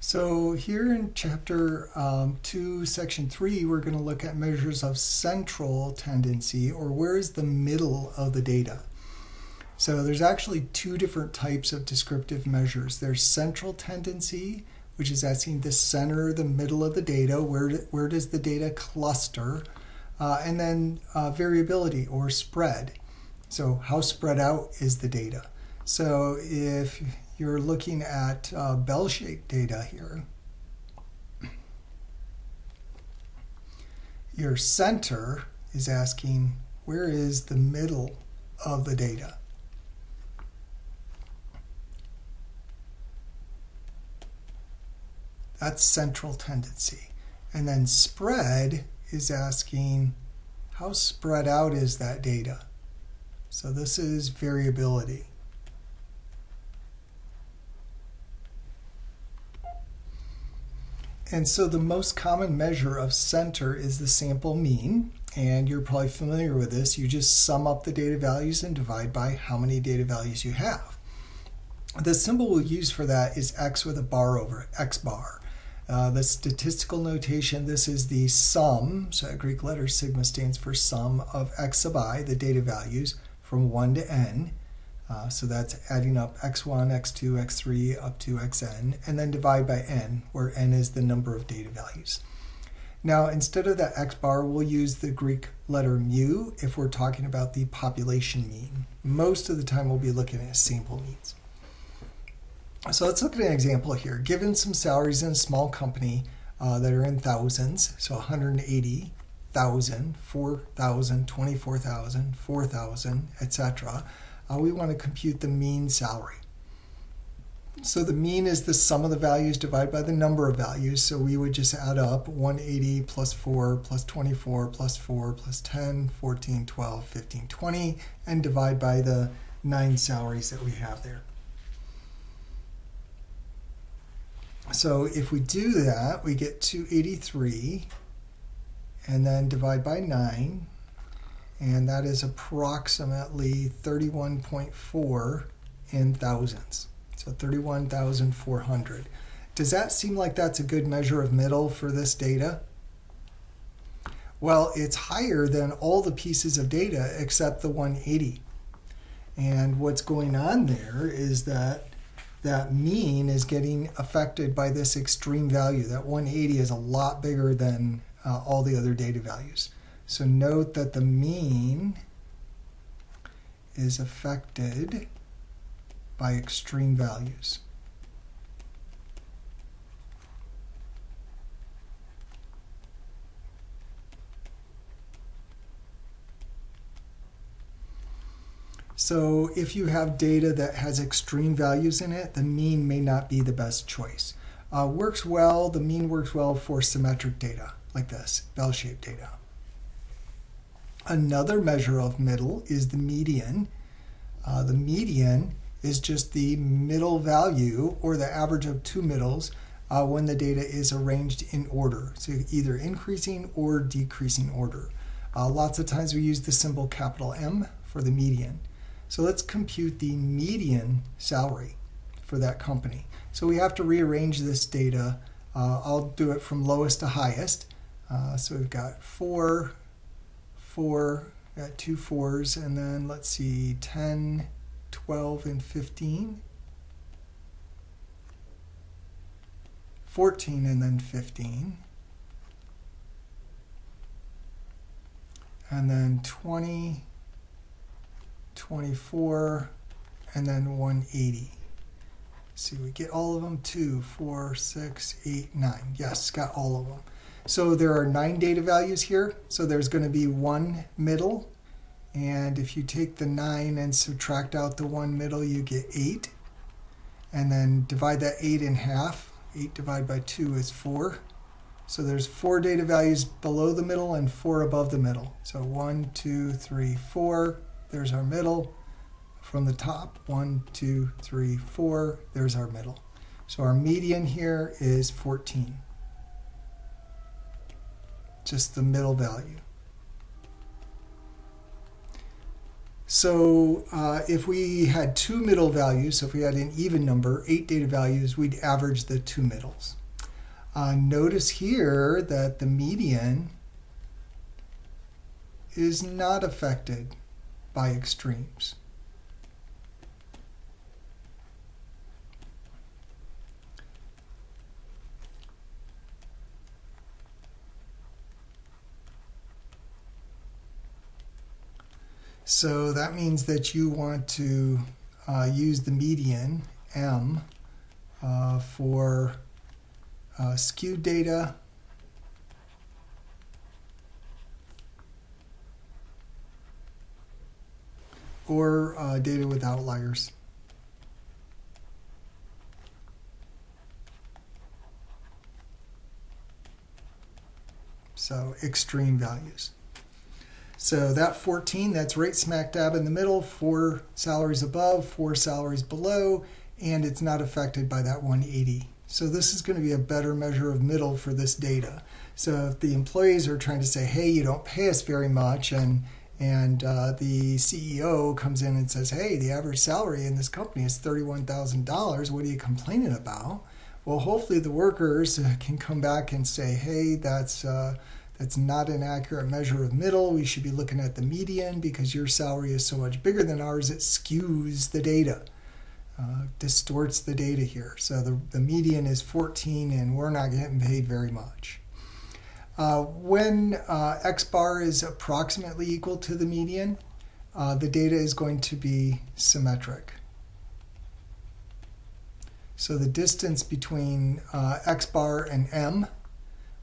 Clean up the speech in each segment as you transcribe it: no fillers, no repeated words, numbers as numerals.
So here in chapter 2, section 3, we're going to look at measures of central tendency, or where is the middle of the data. So there's actually two different types of descriptive measures. There's central tendency, which is asking the center, the middle of the data, where does the data cluster, and then variability or spread. So how spread out is the data? So if you're looking at bell-shaped data here, your center is asking where is the middle of the data. That's central tendency. And then spread is asking how spread out is that data. So this is variability. And so the most common measure of center is the sample mean, and you're probably familiar with this. You just sum up the data values and divide by how many data values you have. The symbol we'll use for that is x with a bar over it, x bar. The statistical notation, this is the sum, so that Greek letter sigma stands for sum of x sub I, the data values, from 1 to n. So that's adding up x1, x2, x3 up to xn, and then divide by n, where n is the number of data values. Now, instead of that x bar, we'll use the Greek letter mu if we're talking about the population mean. Most of the time, we'll be looking at sample means. So let's look at an example here. Given some salaries in a small company that are in thousands, so 180,000, 4,000, 24,000, 4,000, etc., we want to compute the mean salary. So the mean is the sum of the values divided by the number of values. So we would just add up 180 plus 4 plus 24 plus 4 plus 10, 14, 12, 15, 20, and divide by the 9 salaries that we have there. So if we do that, we get 283, and then divide by 9, and that is approximately 31.4 in thousands. So 31,400. Does that seem like that's a good measure of middle for this data? Well, it's higher than all the pieces of data except the 180. And what's going on there is that mean is getting affected by this extreme value. That 180 is a lot bigger than all the other data values. So note that the mean is affected by extreme values. So if you have data that has extreme values in it, the mean may not be the best choice. The mean works well for symmetric data like this, bell-shaped data. Another measure of middle is the median. The median is just the middle value, or the average of two middles, when the data is arranged in order, so either increasing or decreasing order. Lots of times we use the symbol capital M for the median. So let's compute the median salary for that company. So we have to rearrange this data. I'll do it from lowest to highest. So we've got 4, got 2 4s, and then let's see, 10, 12, and 15. 14 and then 15. And then 20, 24, and then 180. See, we get all of them, 2, 4, 6, 8, 9. Yes, got all of them. So there are 9 data values here. So there's going to be 1 middle. And if you take the 9 and subtract out the 1 middle, you get 8. And then divide that 8 in half. 8 divided by 2 is 4. So there's 4 data values below the middle and 4 above the middle. So 1, 2, 3, 4. There's our middle. From the top, 1, 2, 3, 4. There's our middle. So our median here is 14. Just the middle value. So if we had two middle values, so if we had an even number, 8 data values, we'd average the two middles. Notice here that the median is not affected by extremes. So that means that you want to use the median, M, for skewed data or data with outliers. So extreme values. So that 14, that's right smack dab in the middle, 4 salaries above, 4 salaries below, and it's not affected by that 180. So this is going to be a better measure of middle for this data. So if the employees are trying to say, hey, you don't pay us very much, and the CEO comes in and says, hey, the average salary in this company is $31,000, what are you complaining about? Well, hopefully the workers can come back and say, hey, that's not an accurate measure of middle. We should be looking at the median because your salary is so much bigger than ours, it skews the data, distorts the data here. So the median is 14 and we're not getting paid very much. When X bar is approximately equal to the median, the data is going to be symmetric. So the distance between X bar and M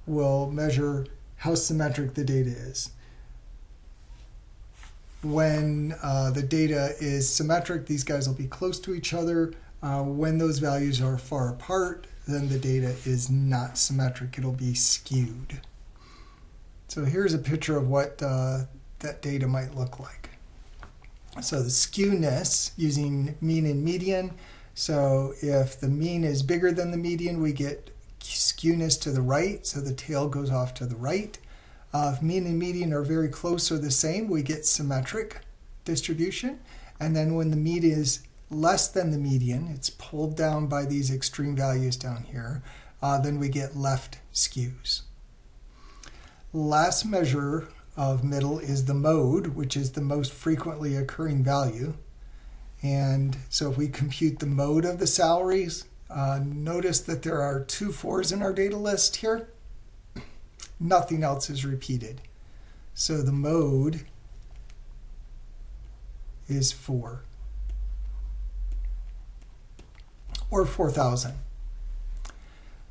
will measure how symmetric the data is. When the data is symmetric, these guys will be close to each other. When those values are far apart, then the data is not symmetric. It'll be skewed. So here's a picture of what that data might look like. So the skewness using mean and median. So if the mean is bigger than the median, we get skewness to the right, so the tail goes off to the right. If mean and median are very close or the same, we get symmetric distribution. And then when the mean is less than the median, it's pulled down by these extreme values down here, then we get left skews. Last measure of middle is the mode, which is the most frequently occurring value. And so if we compute the mode of the salaries, notice that there are 2 4s in our data list here. Nothing else is repeated. So the mode is 4, or 4,000.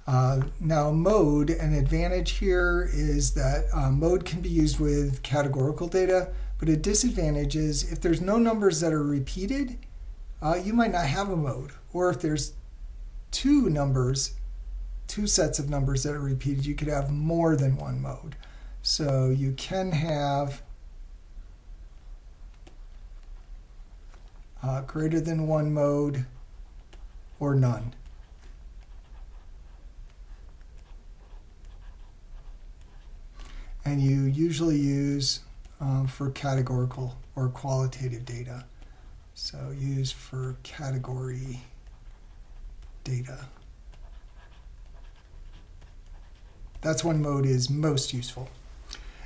Now mode, an advantage here is that mode can be used with categorical data, but a disadvantage is if there's no numbers that are repeated, you might not have a mode. Or if there's 2 sets of numbers that are repeated, you could have more than one mode. So you can have greater than one mode or none. And you usually use for categorical or qualitative data. So use for category data. That's when mode is most useful.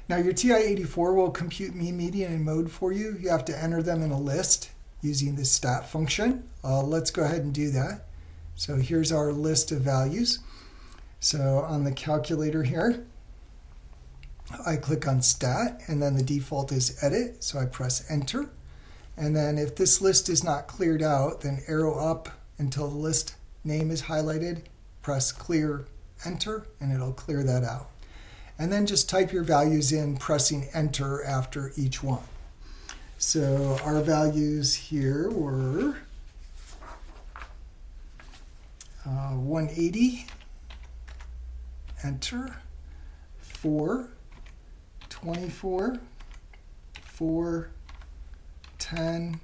Now your TI-84 will compute mean, median, and mode for you. You have to enter them in a list using the stat function. Let's go ahead and do that. So here's our list of values. So on the calculator here, I click on stat, and then the default is edit, so I press enter. And then if this list is not cleared out, then arrow up until the list name is highlighted, press clear, enter, and it'll clear that out. And then just type your values in, pressing enter after each one. So our values here were 180, enter, 4, 24, 4, 10,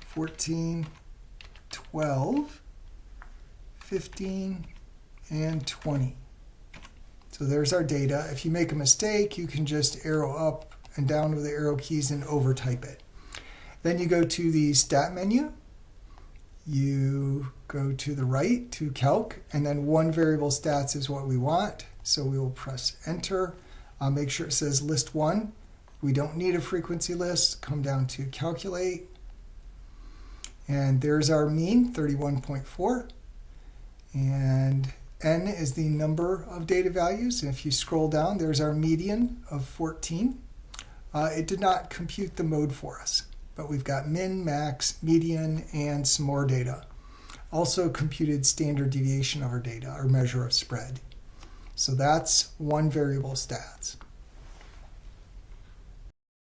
14, 12, 15, and 20. So there's our data. If you make a mistake, you can just arrow up and down with the arrow keys and overtype it. Then you go to the stat menu. You go to the right to calc, and then one variable stats is what we want. So we will press enter. Make sure it says list one. We don't need a frequency list. Come down to calculate. And there's our mean, 31.4. And n is the number of data values. And if you scroll down, there's our median of 14. It did not compute the mode for us, but we've got min, max, median, and some more data. Also computed standard deviation of our data, our measure of spread. So that's one variable stats.